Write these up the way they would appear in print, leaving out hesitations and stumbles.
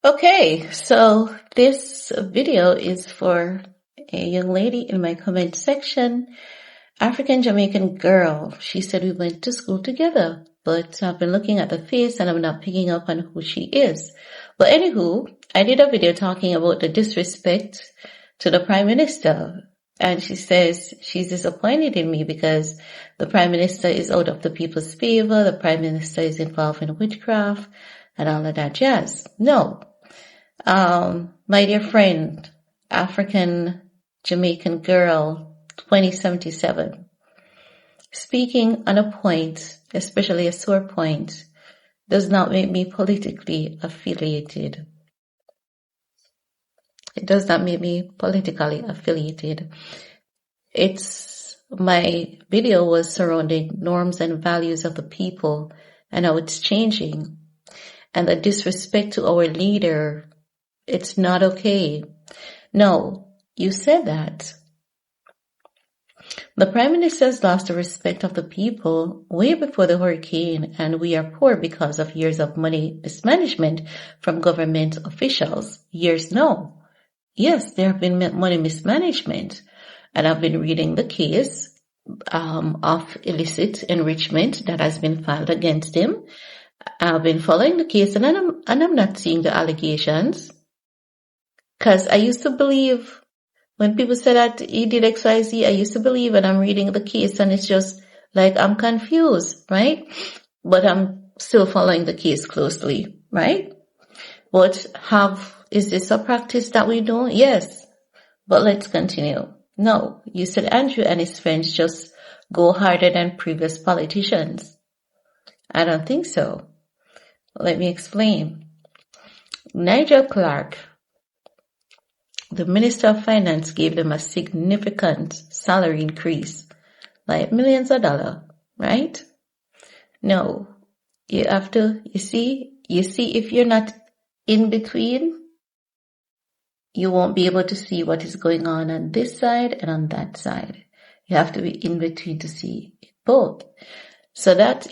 Okay, so this video is for a young lady in my comment section. African Jamaican girl. She said we went to school together, but I've been looking at the face and I'm not picking up on who she is. But anywho, I did a video talking about the disrespect to the Prime Minister. And she says she's disappointed in me because the Prime Minister is out of the people's favor. The Prime Minister is involved in witchcraft and all of that jazz. No. My dear friend, African Jamaican girl, 2077, speaking on a point, especially a sore point, does not make me politically affiliated. It does not make me politically affiliated. My video was surrounding norms and values of the people and how it's changing. And the disrespect to our leader, it's not okay. No, you said that. The Prime Minister has lost the respect of the people way before the hurricane, and we are poor because of years of money mismanagement from government officials. Years no. Yes, there have been money mismanagement, and I've been reading the case of illicit enrichment that has been filed against him. I've been following the case, and I'm not seeing the allegations. Because I used to believe when people said that he did XYZ, I used to believe, and I'm reading the case and it's just like I'm confused, right? But I'm still following the case closely, right? But is this a practice that we do? Yes. But let's continue. No, you said Andrew and his friends just go harder than previous politicians. I don't think so. Let me explain. Nigel Clark, the Minister of Finance, gave them a significant salary increase, like millions of dollars, right? No, you have to, you see, if you're not in between, you won't be able to see what is going on this side and on that side. You have to be in between to see both. So that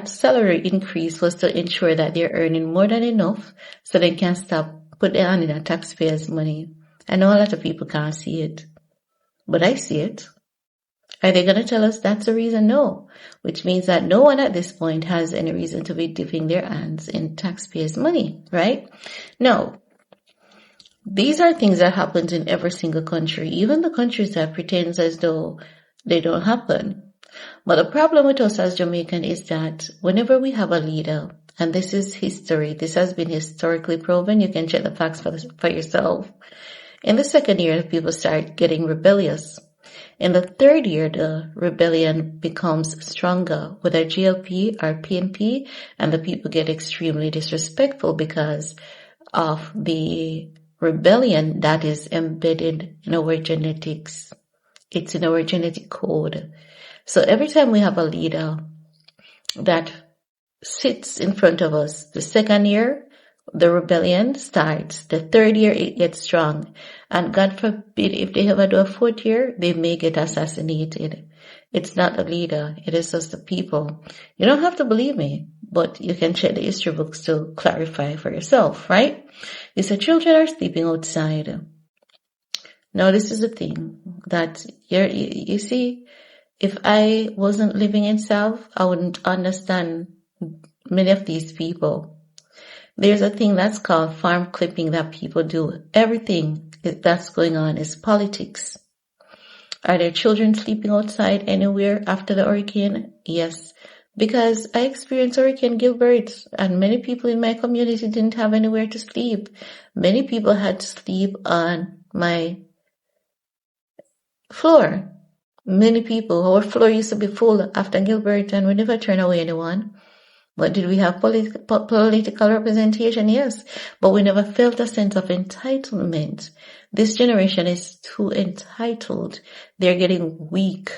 salary increase was to ensure that they're earning more than enough so they can put their hand in the taxpayers' money. I know a lot of people can't see it, but I see it. Are they going to tell us that's the reason? No. Which means that no one at this point has any reason to be dipping their hands in taxpayers' money, right? No. These are things that happen in every single country, even the countries that pretend as though they don't happen. But the problem with us as Jamaican is that whenever we have a leader, and this is history, this has been historically proven, you can check the facts for yourself. In the second year, people start getting rebellious. In the third year, the rebellion becomes stronger, whether GLP or PNP, and the people get extremely disrespectful because of the rebellion that is embedded in our genetics. It's in our genetic code. So every time we have a leader that sits in front of us, the second year, the rebellion starts. The third year, it gets strong. And God forbid, if they ever do a fourth year, they may get assassinated. It's not the leader. It is just the people. You don't have to believe me, but you can check the history books to clarify for yourself, right? You said children are sleeping outside. Now, this is the thing that you see, if I wasn't living in South, I wouldn't understand many of these people. There's a thing that's called farm clipping that people do. Everything that's going on is politics. Are there children sleeping outside anywhere after the hurricane? Yes, because I experienced Hurricane Gilbert and many people in my community didn't have anywhere to sleep. Many people had to sleep on my floor. Many people, our floor used to be full after Gilbert and we never turned away anyone. But did we have political representation? Yes. But we never felt a sense of entitlement. This generation is too entitled. They're getting weak.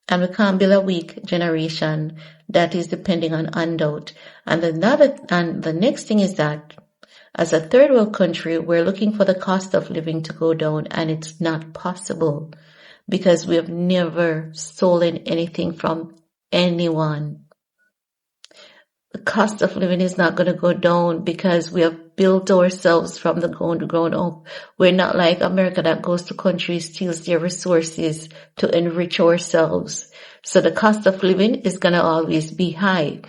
And we can't build a weak generation that is depending on handout. And the next thing is that as a third world country, we're looking for the cost of living to go down, and it's not possible because we have never stolen anything from anyone. The cost of living is not going to go down because we have built ourselves from the ground up. We're not like America that goes to countries, steals their resources to enrich ourselves. So the cost of living is going to always be high.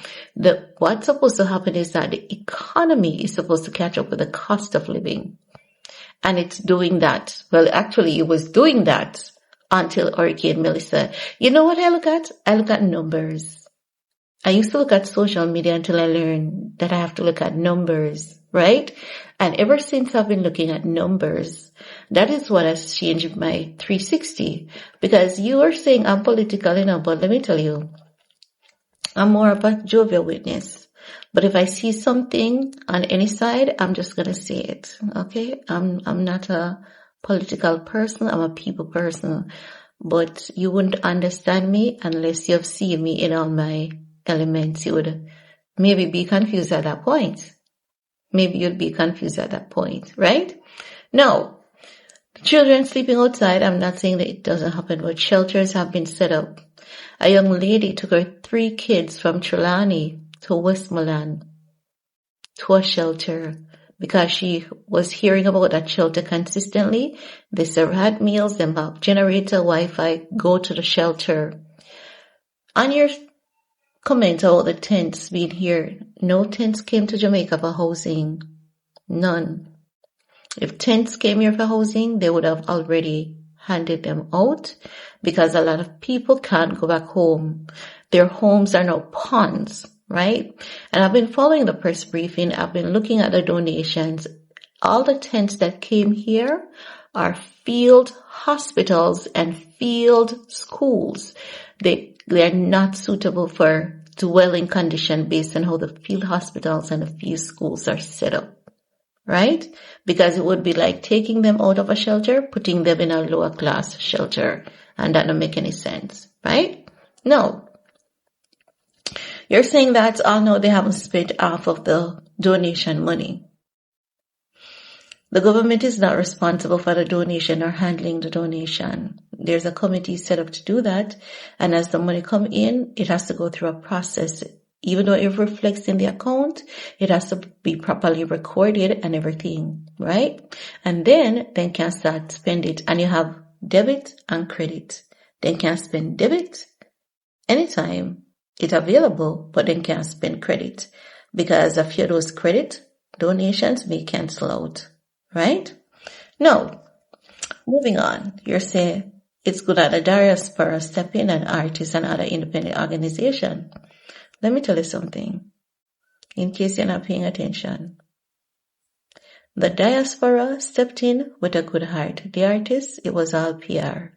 What's supposed to happen is that the economy is supposed to catch up with the cost of living. And it's doing that. Well, actually, it was doing that until Hurricane Melissa. You know what I look at? I look at numbers. I used to look at social media until I learned that I have to look at numbers, right? And ever since I've been looking at numbers, that is what has changed my 360. Because you are saying I'm political, but let me tell you, I'm more of a jovial witness. But if I see something on any side, I'm just going to say it, okay? I'm not a political person, I'm a people person. But you wouldn't understand me unless you've seen me in all my elements. You would maybe be confused at that point. Maybe you'd be confused at that point, right? Now, children sleeping outside, I'm not saying that it doesn't happen, but shelters have been set up. A young lady took her 3 kids from Trelawney to Westmoreland to a shelter because she was hearing about that shelter consistently. They had meals, they have generator, Wi-Fi, go to the shelter. On your comment about the tents being here, no tents came to Jamaica for housing. None. If tents came here for housing, they would have already handed them out because a lot of people can't go back home. Their homes are now ponds, right? And I've been following the press briefing. I've been looking at the donations. All the tents that came here are field hospitals and field schools. They're not suitable for dwelling condition based on how the field hospitals and the field schools are set up, right? Because it would be like taking them out of a shelter, putting them in a lower class shelter, and that don't make any sense, right? No. You're saying that, no, they haven't spent half of the donation money. The government is not responsible for the donation or handling the donation. There's a committee set up to do that. And as the money come in, it has to go through a process. Even though it reflects in the account, it has to be properly recorded and everything, right? And then can start spend it. And you have debit and credit. Then can spend debit anytime it's available, but then can't spend credit. Because a few of those credit donations may cancel out. Right? Now, moving on, you're saying it's good that the diaspora step in and artists and other independent organizations. Let me tell you something, in case you're not paying attention. The diaspora stepped in with a good heart. The artists, it was all PR.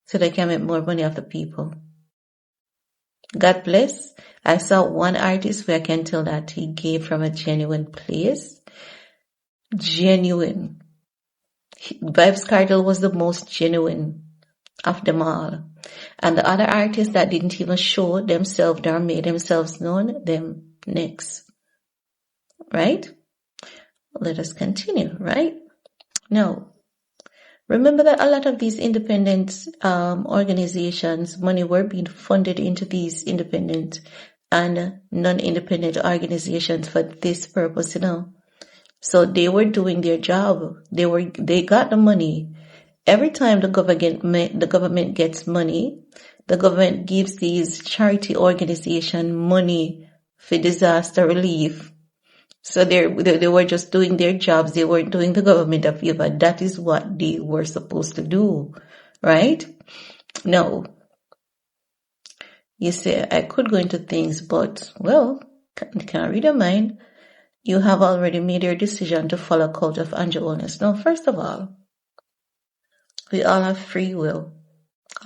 So they can make more money off the people. God bless. I saw one artist where I can tell that he gave from a genuine place. Genuine. Vybz Kartel was the most genuine of them all. And the other artists that didn't even show themselves or made themselves known, them next. Right? Let us continue, right? Now, remember that a lot of these independent organizations, money were being funded into these independent and non-independent organizations for this purpose, So they were doing their job. They got the money. Every time the government gets money, the government gives these charity organizations money for disaster relief. So they were just doing their jobs. They weren't doing the government a favor. That is what they were supposed to do, right? No. You say, I could go into things, but, well, can I read your mind? You have already made your decision to follow a cult of Holness. Now, first of all, we all have free will.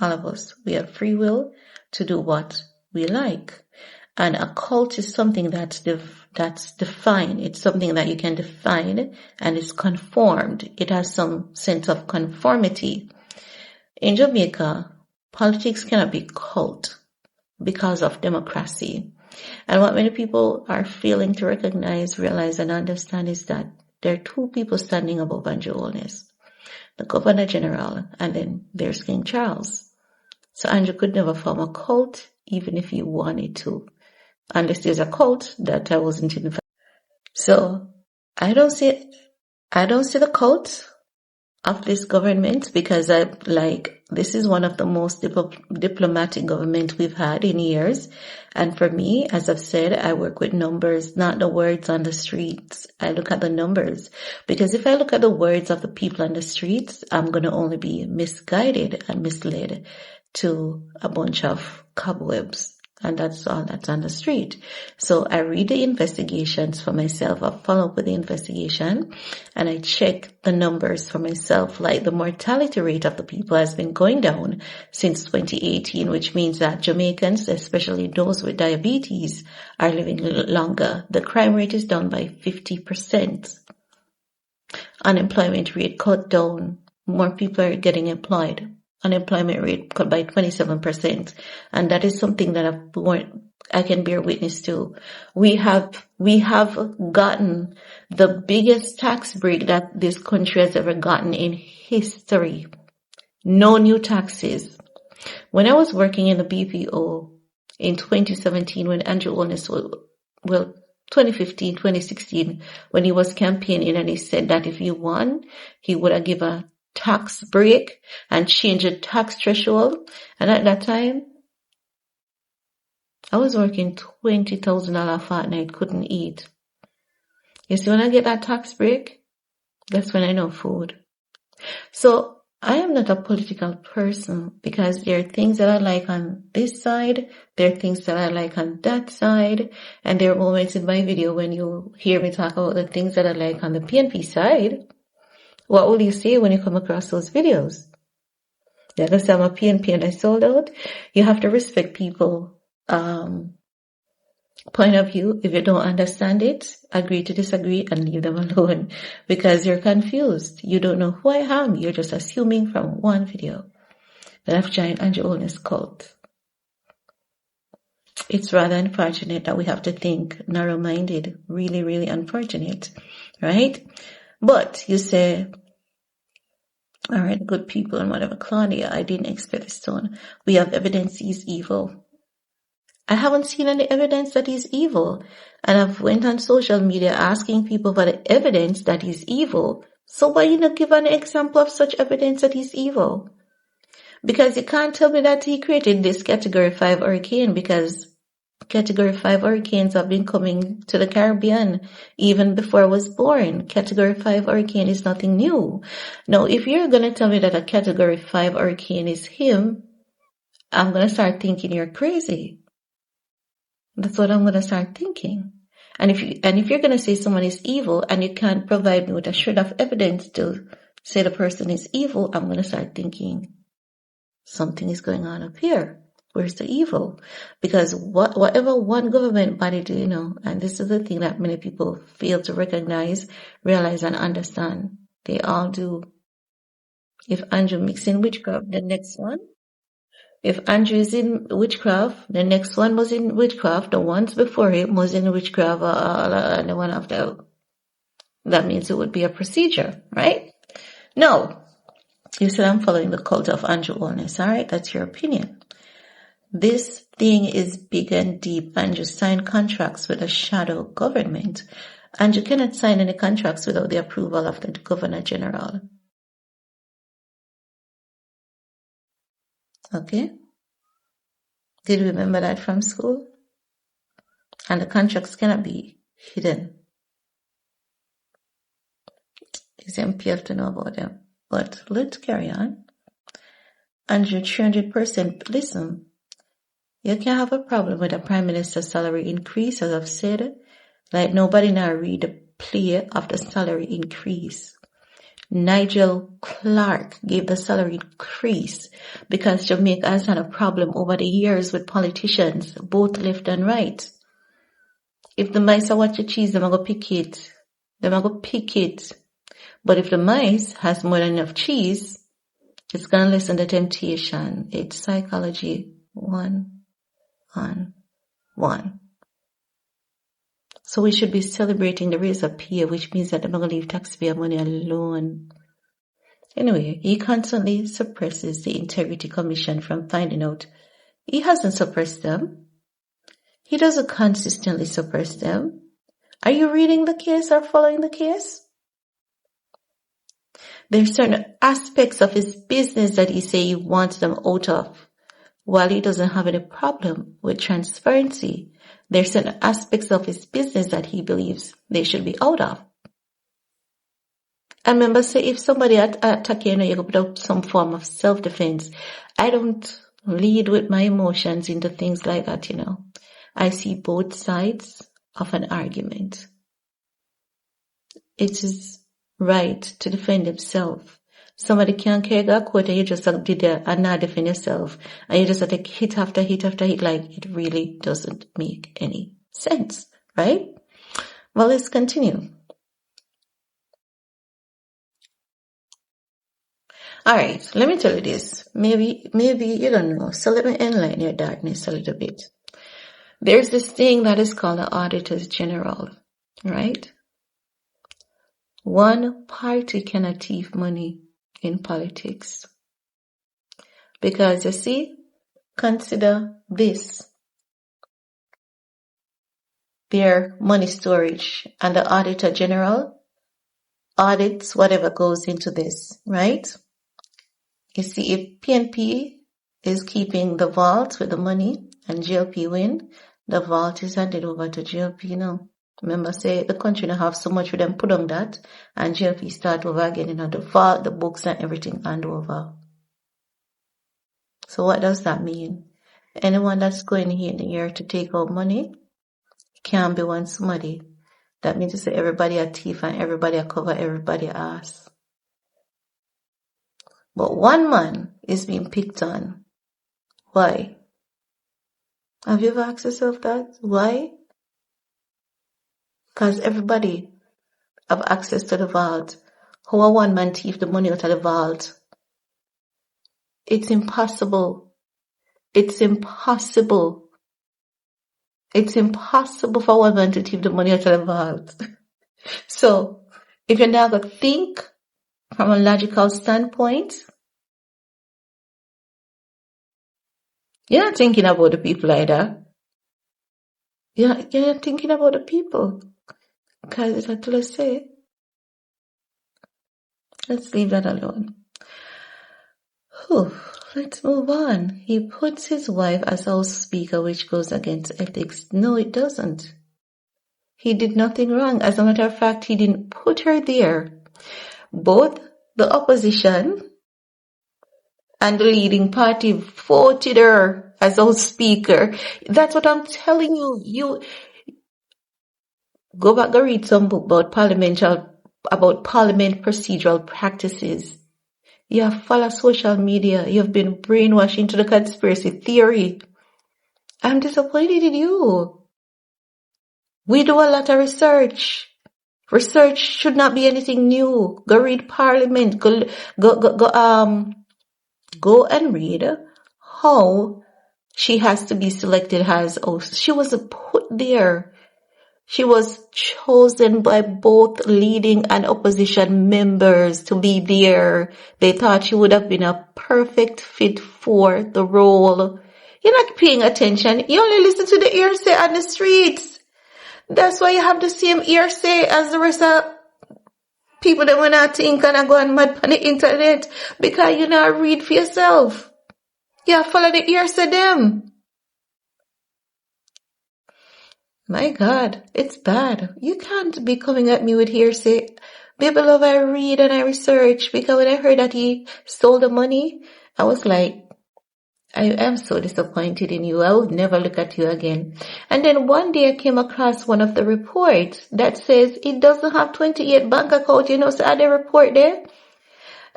All of us. We have free will to do what we like. And a cult is something that's defined. It's something that you can define and it's conformed. It has some sense of conformity. In Jamaica, politics cannot be cult because of democracy. And what many people are failing to realize, and understand is that there are 2 people standing above Holness. The Governor General, and then there's King Charles. So Andrew could never form a cult, even if he wanted to. unless there's a cult that I wasn't in. So I don't see the cult of this government, because this is one of the most diplomatic government we've had in years. And for me, as I've said, I work with numbers, not the words on the streets. I look at the numbers, because if I look at the words of the people on the streets, I'm going to only be misguided and misled to a bunch of cobwebs. And that's all that's on the street. So I read the investigations for myself. I follow up with the investigation and I check the numbers for myself. Like the mortality rate of the people has been going down since 2018, which means that Jamaicans, especially those with diabetes, are living longer. The crime rate is down by 50%. Unemployment rate cut down. More people are getting employed. Unemployment rate cut by 27%. And that is something that I can bear witness to. We have gotten the biggest tax break that this country has ever gotten in history. No new taxes. When I was working in the BPO in 2017, when Andrew Holness 2015, 2016, when he was campaigning and he said that if he won, he would have given a tax break and change the tax threshold. And at that time, I was working $20,000 a fortnight, couldn't eat. You see, when I get that tax break, that's when I know food. So I am not a political person, because there are things that I like on this side, there are things that I like on that side, and there are moments in my video when you hear me talk about the things that I like on the PNP side. What will you say when you come across those videos? You're going to say I'm a PNP and I sold out? You have to respect people point of view. If you don't understand it, agree to disagree and leave them alone, because you're confused. You don't know who I am. You're just assuming from one video that I've joined Andrew Holness cult. It's rather unfortunate that we have to think narrow-minded. Really, really unfortunate, right? But you say, all right, good people and whatever. Claudia, I didn't expect this tone. We have evidence he's evil. I haven't seen any evidence that he's evil. And I've went on social media asking people for the evidence that he's evil. So why you not give an example of such evidence that he's evil? Because you can't tell me that he created this Category 5 hurricane, because Category 5 hurricanes have been coming to the Caribbean even before I was born. Category 5 hurricane is nothing new. Now, if you're going to tell me that a Category 5 hurricane is him, I'm going to start thinking you're crazy. That's what I'm going to start thinking. And if you're going to say someone is evil and you can't provide me with a shred of evidence to say the person is evil, I'm going to start thinking something is going on up here. Where's the evil? Because whatever one government body do, and this is the thing that many people fail to recognize, realize, and understand. They all do. If Andrew mixed in witchcraft, the next one. If Andrew is in witchcraft, the next one was in witchcraft. The ones before him was in witchcraft, and the one after. That means it would be a procedure, right? No. You said I'm following the cult of Andrew Holness. All right, that's your opinion. This thing is big and deep. Andrew signed contracts with a shadow government. Andrew cannot sign any contracts without the approval of the Governor General. Okay? Did you remember that from school? And the contracts cannot be hidden. It's MP to know about them. But let's carry on. Andrew, 300%. Listen. You can't have a problem with a prime minister's salary increase, as I've said. Like, nobody now read the plea of the salary increase. Nigel Clark gave the salary increase because Jamaica has had a problem over the years with politicians, both left and right. If the mice are watching cheese, they're going to pick it. They're going to pick it. But if the mice has more than enough cheese, it's going to lessen the temptation. It's psychology 1-on-1. So we should be celebrating the raise of pay, which means that they're going to leave taxpayer money alone. Anyway, he constantly suppresses the Integrity Commission from finding out. He hasn't suppressed them. He doesn't consistently suppress them. Are you reading the case or following the case? There are certain aspects of his business that he say he wants them out of. While he doesn't have any problem with transparency, there are certain aspects of his business that he believes they should be out of. And remember, say if somebody attack you, you go put up some form of self-defense. I don't lead with my emotions into things like that, I see both sides of an argument. It is right to defend himself. Somebody can't carry a quote and you just did that and not defend yourself. And you just take hit after hit after hit, like it really doesn't make any sense, right? Well, let's continue. Alright, let me tell you this. Maybe you don't know. So let me enlighten your darkness a little bit. There's this thing that is called the Auditor's General, right? One party cannot thief money in politics. Because you see, consider this. Their money storage and the Auditor General audits whatever goes into this, right? You see, if PNP is keeping the vault with the money and GLP win, the vault is handed over to GLP now. Remember, say the country don't have so much for them put on that, and GLP start over again, the vault, the books and everything hand over. So what does that mean? Anyone that's going here in the year to take out money can be one somebody. That means to say everybody a thief and everybody a cover everybody ass. But one man is being picked on. Why? Have you ever asked yourself that? Why? Because everybody have access to the vault. How a one man thief the money out of the vault? It's impossible. It's impossible. It's impossible for one man to thief the money out of the vault. So, if you're now going to think from a logical standpoint, you're not thinking about the people either. You're not thinking about the people. Because it's what let's say. Let's leave that alone. Whew, let's move on. He puts his wife as House Speaker, which goes against ethics. No, it doesn't. He did nothing wrong. As a matter of fact, he didn't put her there. Both the opposition and the leading party voted her as House Speaker. That's what I'm telling you. You go back and read some book about parliament procedural practices. You have followed social media. You have been brainwashed into the conspiracy theory. I'm disappointed in you. We do a lot of research. Research should not be anything new. Go read Parliament. Go and read how she has to be selected as host. She wasn't put there. She was chosen by both leading and opposition members to be there. They thought she would have been a perfect fit for the role. You're not paying attention. You only listen to the hearsay on the streets. That's why you have the same hearsay as the rest of people that want to think and go on mad on the internet because you not read for yourself. You follow the hearsay them. My God, it's bad. You can't be coming at me with hearsay. Baby love, I read and I research because when I heard that he stole the money, I was like, I am so disappointed in you. I will never look at you again. And then one day I came across one of the reports that says it doesn't have 28 bank account. So I had a report there.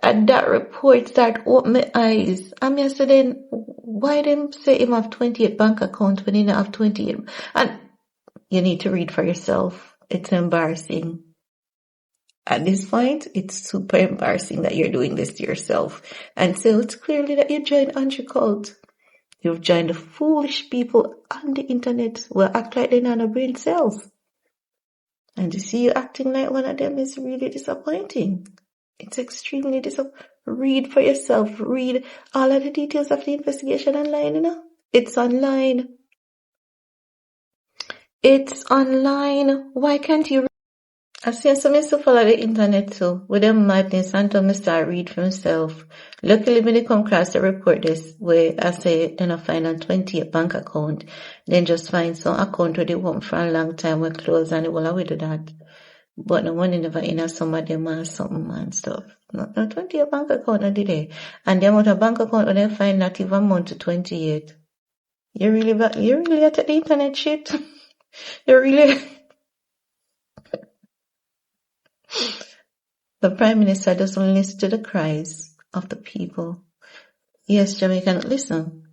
And that report started open my eyes. I'm yesterday, why them say him have 28 bank account when he don't have 28? And you need to read for yourself. It's embarrassing. At this point, it's super embarrassing that you're doing this to yourself. And so it's clearly that you joined Andrew cult. You've joined the foolish people on the internet who act like they're not a brain cells. And to see you acting like one of them is really disappointing. It's extremely disappointing. Read for yourself. Read all of the details of the investigation online, It's online. It's online. Why can't you? I see some used follow the internet too. With them madness and to start read for himself. Luckily when they come across the report this where I say then I find a 28 bank account. Then just find some account where they want for a long time we close and they will always do that. But no money never in some of them and something and stuff. No 28 bank account I did it. And the amount of bank account when they find not even amount to 28. You really at the internet shit? You really The Prime Minister doesn't listen to the cries of the people. Yes, Jamaican, listen.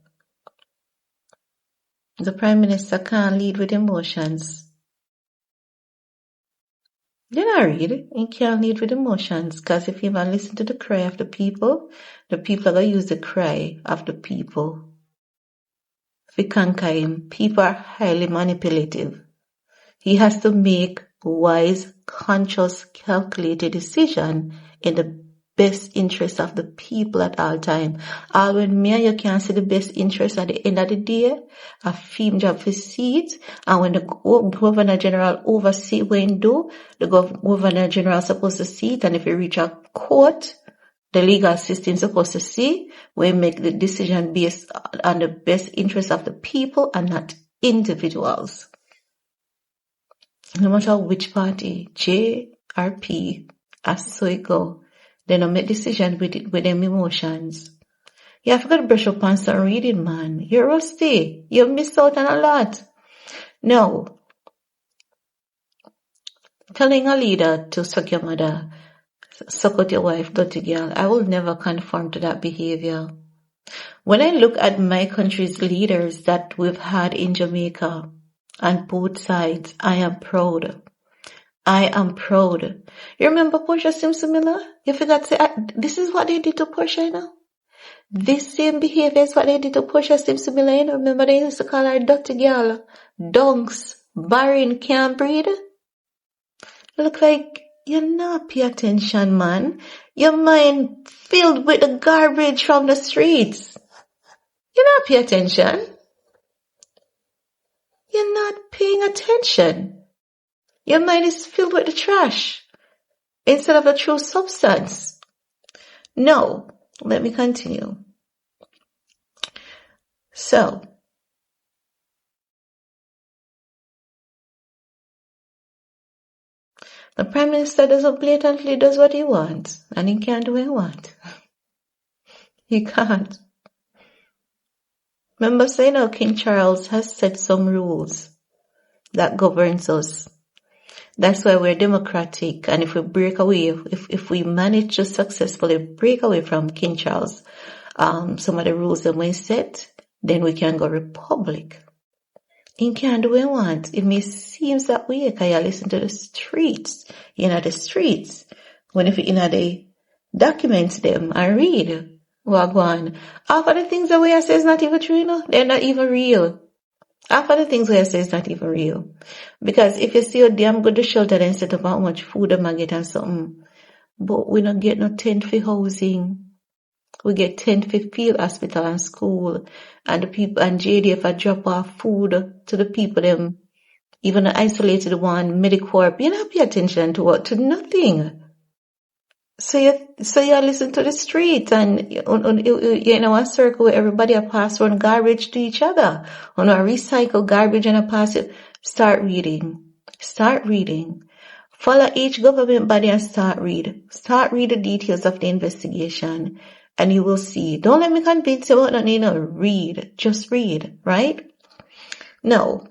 The Prime Minister can't lead with emotions. Then I read, he can't lead with emotions, because if he even listen to the cry of the people are going to use the cry of the people. If we conquer him, people are highly manipulative. He has to make wise, conscious, calculated decision in the best interest of the people at all time. All when me and you can't see the best interest at the end of the day, a film job for see it, and when the Governor General oversee when do, the Governor General supposed to see it, and if you reach a court, the legal system supposed to see, we make the decision based on the best interest of the people and not individuals. No matter which party, J or P, as so it go, they don't make decisions with them emotions. You have got to brush up on some reading, man. You're rusty. You missed out on a lot. No. Telling a leader to suck your mother, suck out your wife, dirty girl, I will never conform to that behavior. When I look at my country's leaders that we've had in Jamaica, on both sides, I am proud. I am proud. You remember Portia Simpson Miller? You forgot to say, this is what they did to Portia, you know? This same behavior is what they did to Portia Simpson Miller, you know? Remember they used to call her dirty girl, dunks, barren, can't breathe? Look like you not pay attention, man. Your mind filled with the garbage from the streets. You not pay attention. You're not paying attention. Your mind is filled with the trash instead of the true substance. No, let me continue. So, the Prime Minister doesn't blatantly does what he wants, and he can't do what he wants. He can't. Remember saying how King Charles has set some rules that governs us. That's why we're democratic, and if we break away, if we manage to successfully break away from King Charles, some of the rules that we set, then we can go republic. He can't do what he wants. It may seem that way, because you listen to the streets, the streets. When if you the documents them and read, wagwan, half of the things that we say is not even true, they're not even real. Half of the things we say is not even real. Because if you see how damn good the shelter then set up how much food they might get and something, but we don't get no tent for housing. We get tent for field hospital and school, and the people and JDF are drop off food to the people them, even the isolated one, Medicorp, you don't pay attention to what, to nothing. So you listen to the street and a circle where everybody a pass on garbage to each other. On a recycle garbage and a pass it. Start reading. Follow each government body and start read. Start read the details of the investigation and you will see. Don't let me convince you about nothing, read. Just read, right? No.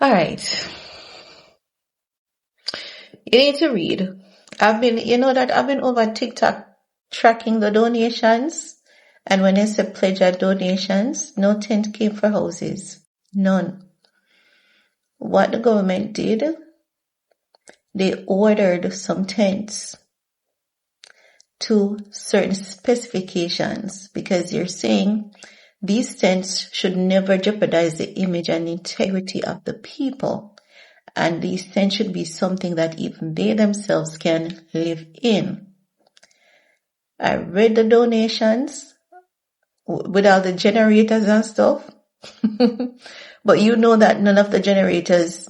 All right. You need to read. I've been over TikTok tracking the donations, and when they say pledge our donations, no tent came for houses. None. What the government did, they ordered some tents to certain specifications because you're saying these tents should never jeopardize the image and integrity of the people. And these tents should be something that even they themselves can live in. I read the donations with all the generators and stuff. But you know that none of the generators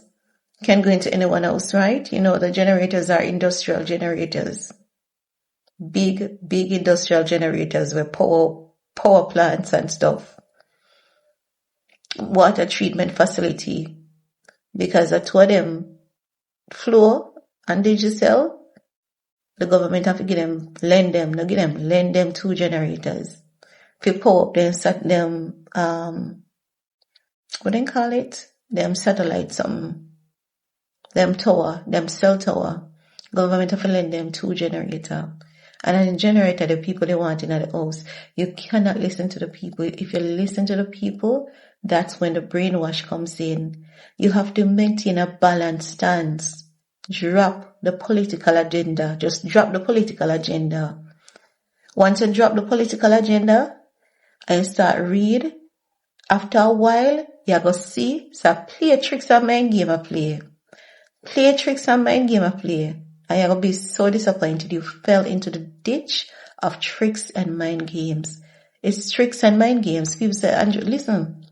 can go into anyone else, right? You know, the generators are industrial generators. Big industrial generators with power plants and stuff. Water treatment facility. Because I told them, Flow and Digicel, the government have to lend them 2 generators. If you power up them, set them, what do you call it? Them satellite something. Them cell tower. Government have to lend them 2 generators. And then the generator, the people they want in the house. You cannot listen to the people. If you listen to the people, that's when the brainwash comes in. You have to maintain a balanced stance. Drop the political agenda. Just drop the political agenda. Once you drop the political agenda and start read, after a while, you go see, so play tricks and mind game I play. Play tricks and mind game I play. And you're going to be so disappointed you fell into the ditch of tricks and mind games. It's tricks and mind games. People say, Andrew, listen,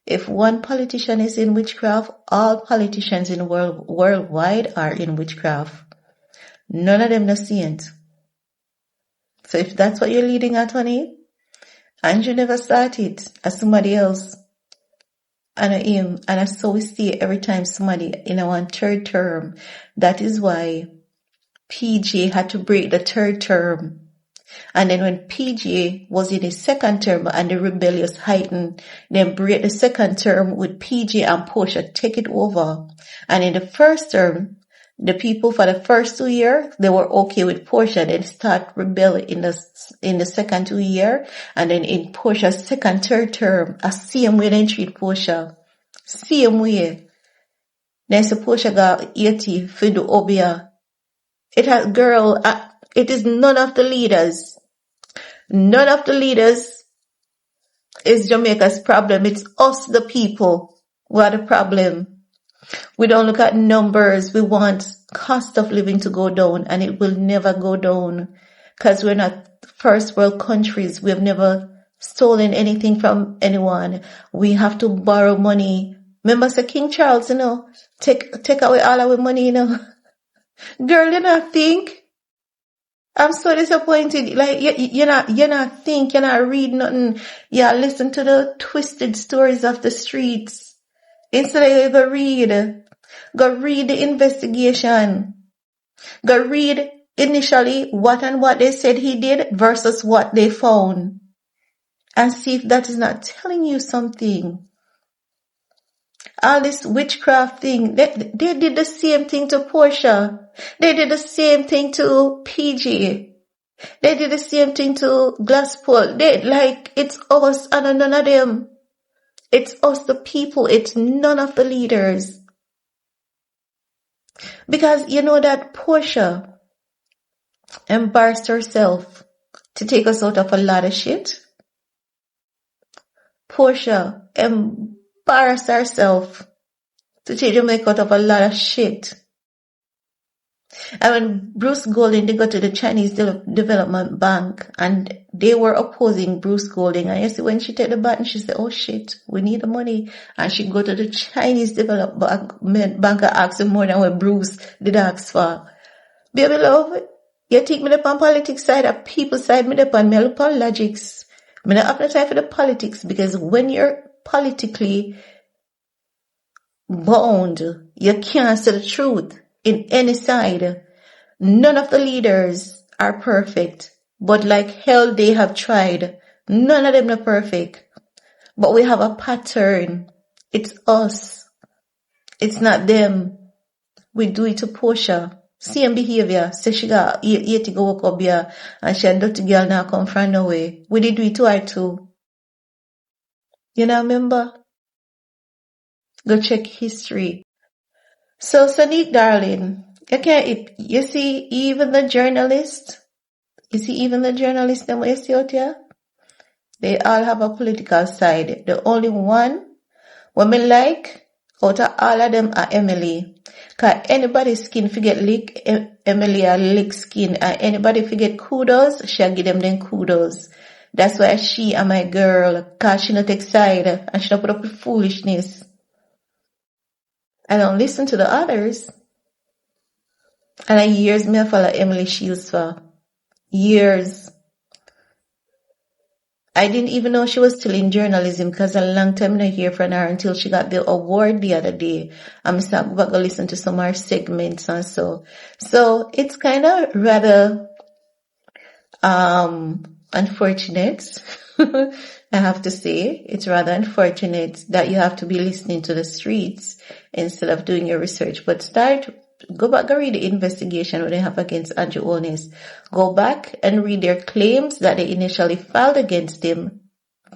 if one politician is in witchcraft, all politicians in the worldwide are in witchcraft. None of them are saint. So if that's what you're leading at, honey, Andrew never started as somebody else. And him, and I so we see every time somebody in our 3rd term. That is why PJ had to break the 3rd term. And then when PJ was in his 2nd term and the rebellious heightened, then break the 2nd term with PJ and Portia take it over. And in the 1st term, the people for the first 2 years, they were okay with Portia, then start rebelling in the second 2 years, and then in Portia's 2nd, 3rd term, a same way they treat Portia. Same way. Then so Portia got 80 for the Obia. It is none of the leaders. None of the leaders is Jamaica's problem. It's us, the people, who are the problem. We don't look at numbers. We want cost of living to go down, and it will never go down because we're not first world countries. We have never stolen anything from anyone. We have to borrow money. Remember, Sir King Charles, take away all our money, Girl, you not think? I'm so disappointed. Like, you're not think, you're not read nothing. Yeah, listen to the twisted stories of the streets. Instead of go read the investigation. Go read initially what they said he did versus what they found. And see if that is not telling you something. All this witchcraft thing, they did the same thing to Portia. They did the same thing to PG. They did the same thing to Glasspool. It's us and none of them. It's us, the people. It's none of the leaders. Because you know that Portia embarrassed herself to take us out of a lot of shit. Portia embarrassed herself to take Jamaica out of a lot of shit. And when Bruce Golding, they got to the Chinese Development Bank and they were opposing Bruce Golding. And you see, when she take the button, she said, oh shit, we need the money. And she go to the Chinese Development Bank and ask them more than what Bruce did ask for. Baby love, you take me up on politics side or people side, me up on me look on logics. Me not have no time for the politics because when you're politically bound, you can't say the truth. In any side, none of the leaders are perfect, but like hell they have tried. None of them are perfect, but we have a pattern. It's us. It's not them. We do it to Portia. Same behavior. Say she got 80 go walk up here and she a dirty girl now come from nowhere. We did do it to her too. You know, remember? Go check history. So, Sadiq, darling, you see, even the journalists, them you see out here, they all have a political side. The only one women like out of all of them are Emily. Cause anybody's skin forget lick, Emily a lick skin. And anybody forget kudos, she'll give them kudos. That's why she and my girl, cause she not take side and she not put up with foolishness. I don't listen to the others. And I years me I follow Emily Shields for. Years. I didn't even know she was still in journalism because a long time I hear from her until she got the award the other day. I'm starting to listen to some of her segments and so. So it's kind of rather unfortunate. I have to say, it's rather unfortunate that you have to be listening to the streets instead of doing your research. But go back and read the investigation what they have against Andrew Holness. Go back and read their claims that they initially filed against him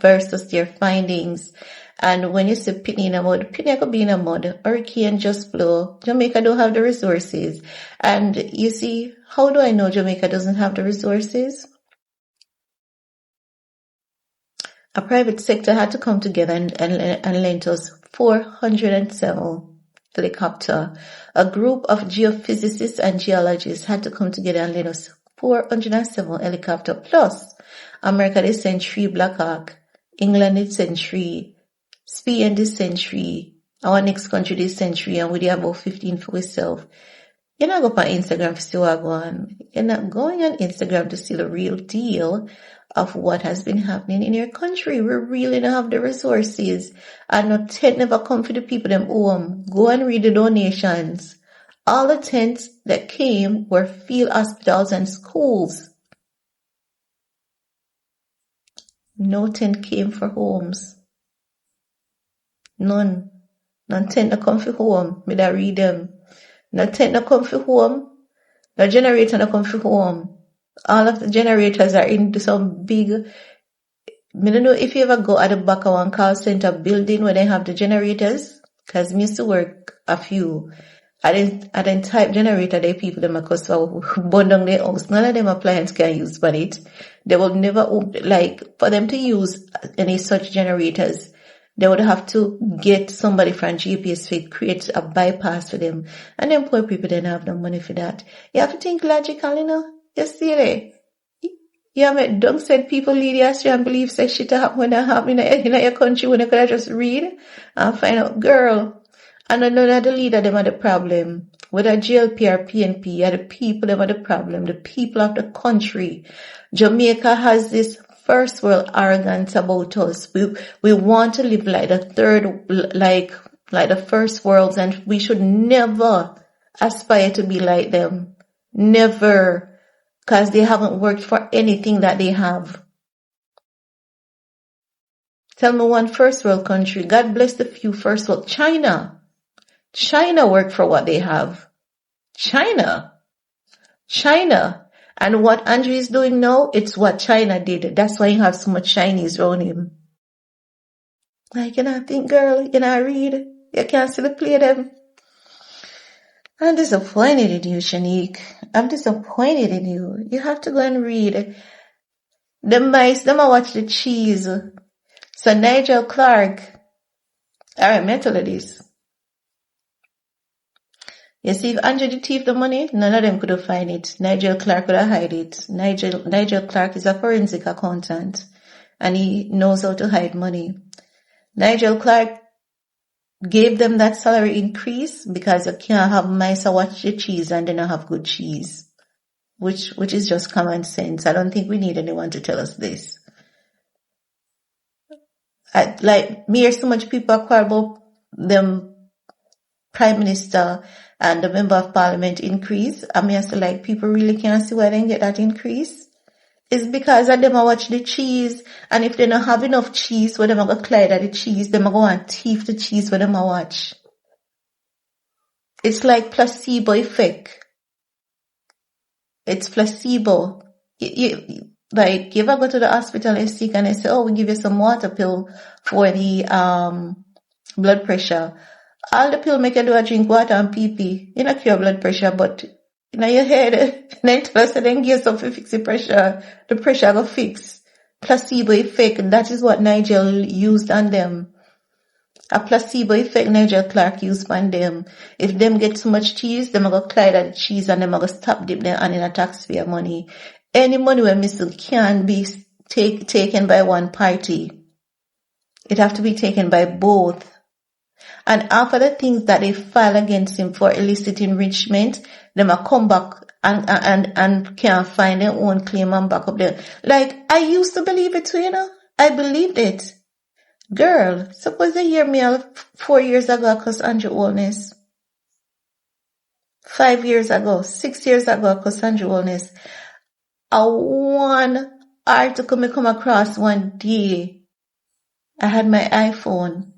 versus their findings. And when you say penny in a mud, penny could be in a mud. Hurricane just blow. Jamaica don't have the resources. And you see, how do I know Jamaica doesn't have the resources? A private sector had to come together and lend us 407 helicopter. A group of geophysicists and geologists had to come together and lend us 407 helicopter. Plus, America did send 3 Black Hawk, England did send 3, Spain did send 3, our next country did send 3, and we did about 15 for ourselves. You're not going on Instagram to see what going. You're not going on Instagram to see the real deal of what has been happening in your country. We really don't have the resources. And no tent never come for the people them home. Go and read the donations. All the tents that came were field hospitals and schools. No tent came for homes. None. None tent no come for home. Me da read them. No tent no come for home. No generator no come for home. All of the generators are into some big. I don't know if you ever go at the back of one call center building where they have the generators. Cause me used to work a few. I didn't type generator they people them across burn down their house. None of them appliances can use but it. They will never like for them to use any such generators. They would have to get somebody from GPS to create a bypass for them. And then poor people didn't have no money for that. You have to think logically, you know. You see it. Yeah, man, don't said people lead you astray and believe say shit happen when that happen in your country when you could just read and find out, girl. And I know that the leader them are the problem. Whether GLP or PNP, are the people them are the problem. The people of the country. Jamaica has this first world arrogance about us. We want to live like the third, like the first worlds, and we should never aspire to be like them. Never. Because they haven't worked for anything that they have. Tell me one first world country. God bless the few first world. China. China worked for what they have. China. And what Andrew is doing now, it's what China did. That's why you have so much Chinese around him. Like, you know, think, girl, you know, read. You can't see the play of them. I'm disappointed in you, Shanique. I'm disappointed in you. You have to go and read. The mice, them a watch the cheese. So Nigel Clark. Alright, me tell you this. You see, if Andrew did thief the money, none of them could have find it. Nigel Clark could have hide it. Nigel Clark is a forensic accountant. And he knows how to hide money. Nigel Clark gave them that salary increase because you can't have mice watch the cheese and then have good cheese. Which is just common sense. I don't think we need anyone to tell us this. Me hear so much people quarrel about them Prime Minister and the Member of Parliament increase. I mean, I feel like people really can't see why they get that increase. It's because of them a watch the cheese, and if they don't have enough cheese, where them a go collide at the cheese, them a go and thief the cheese where them a watch. It's like placebo effect. It's placebo. You ever go to the hospital and sick and they say, oh, we give you some water pill for the blood pressure. All the pill make you do a drink water and pee. You know, cure blood pressure, but in your head, then tell us then give something to fix the pressure go fix. Placebo effect, that is what Nigel used on them. A placebo effect Nigel Clark used on them. If them get too much cheese, them go climb at the cheese and them go stop dip them and in a taxpayer money. Any money we missing can be taken by one party. It have to be taken by both. And after the things that they file against him for illicit enrichment, them a come back and can't find their own claim and back up there. Like, I used to believe it too, you know. I believed it. Girl, suppose they hear me 4 years ago because Andrew Holness. 5 years ago, 6 years ago because Andrew Holness. A one article me come across one day. I had my iPhone.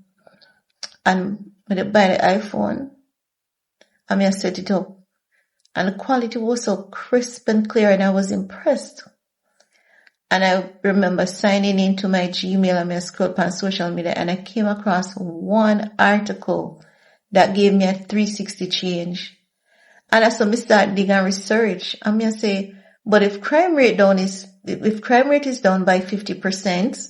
And when I buy the iPhone, I set it up. And the quality was so crisp and clear and I was impressed. And I remember signing into my Gmail and I scrolled on social media and I came across one article that gave me a 360 change. And I start digging research. I say, but if crime rate is down by 50%,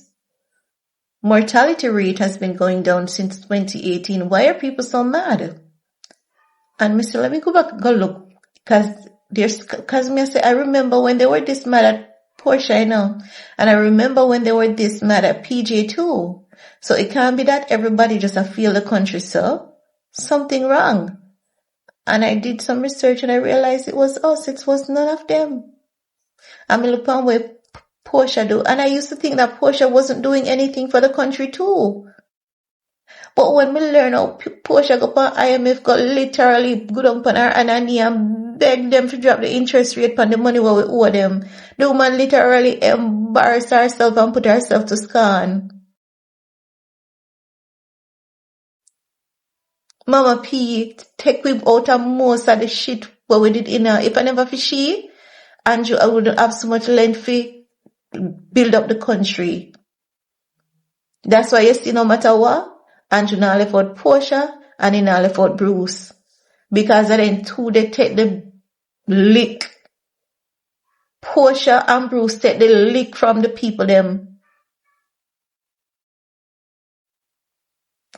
mortality rate has been going down since 2018. Why are people so mad? And I said, let me go back and go look. Cause I remember when they were this mad at Porsche, I know. And I remember when they were this mad at PJ too. So it can't be that everybody just feel the country so. Something wrong. And I did some research and I realized it was us. It was none of them. I look on what Porsche do. And I used to think that Porsche wasn't doing anything for the country too. But when we learn how Porsche go on IMF got literally good up on her and beg them to drop the interest rate on the money what we owe them. The woman literally embarrassed herself and put herself to scorn. Mama P take we out of most of the shit what we did in her. If I never for she, Andrew, I wouldn't have so much length to build up the country. That's why you see no matter what, Andrew now left out Portia and he now left out Bruce. Because then two they take the lick. Portia and Bruce take the lick from the people them.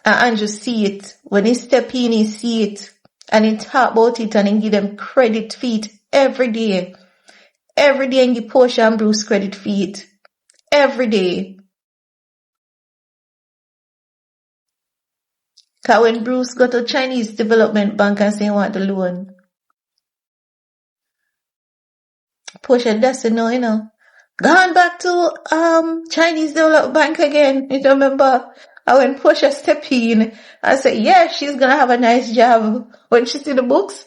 And Andrew see it. When he step in, he see it. And he talk about it and he give them credit feet every day. Every day he give Portia and Bruce credit feet. Every day. Because when Bruce got to Chinese Development Bank and say he want the loan, Portia doesn't know, you know. Gone back to Chinese Development Bank again. You remember? And when Portia step in, I said, yeah, she's gonna have a nice job. When she see the books,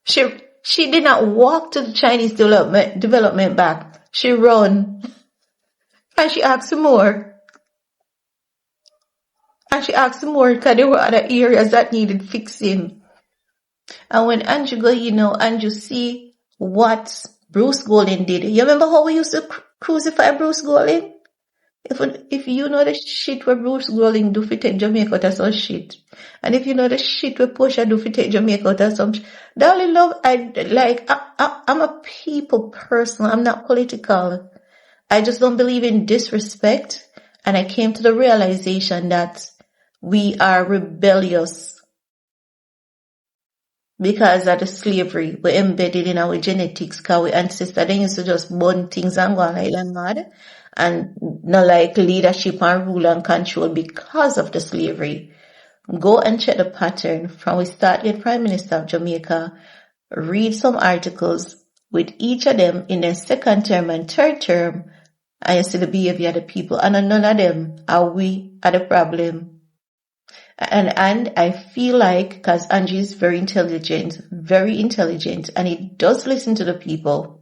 she did not walk to the Chinese Development Bank. She run. And she asked more. And she asked more because there were other areas that needed fixing. And when Andrew go, you know, Andrew see what Bruce Golding did. You remember how we used to crucify Bruce Golding? If you know the shit where Bruce Golding do fi take Jamaica out of some shit. And if you know the shit where Portia do fi take Jamaica out of some shit. Darling love, I'm a people person. I'm not political. I just don't believe in disrespect. And I came to the realization that we are rebellious because of the slavery we embedded in our genetics. Because our ancestors they used to just burn things and go like that mad, and not like leadership and rule and control because of the slavery. Go and check the pattern from we start get Prime Minister of Jamaica. Read some articles with each of them in their second term and third term, and you see the behavior of the people, and none of them are we are the problem. And I feel like, because Angie is very intelligent, and he does listen to the people.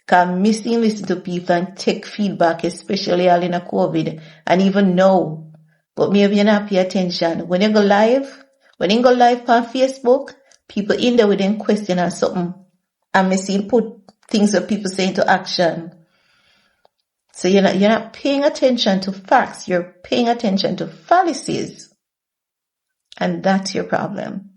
Because missing listen to people and take feedback, especially all in a COVID, and even know. But maybe you not pay attention. When you go live on Facebook, people in there with them question or something, and missing put things that people say into action. So you're not paying attention to facts, you're paying attention to fallacies. And that's your problem.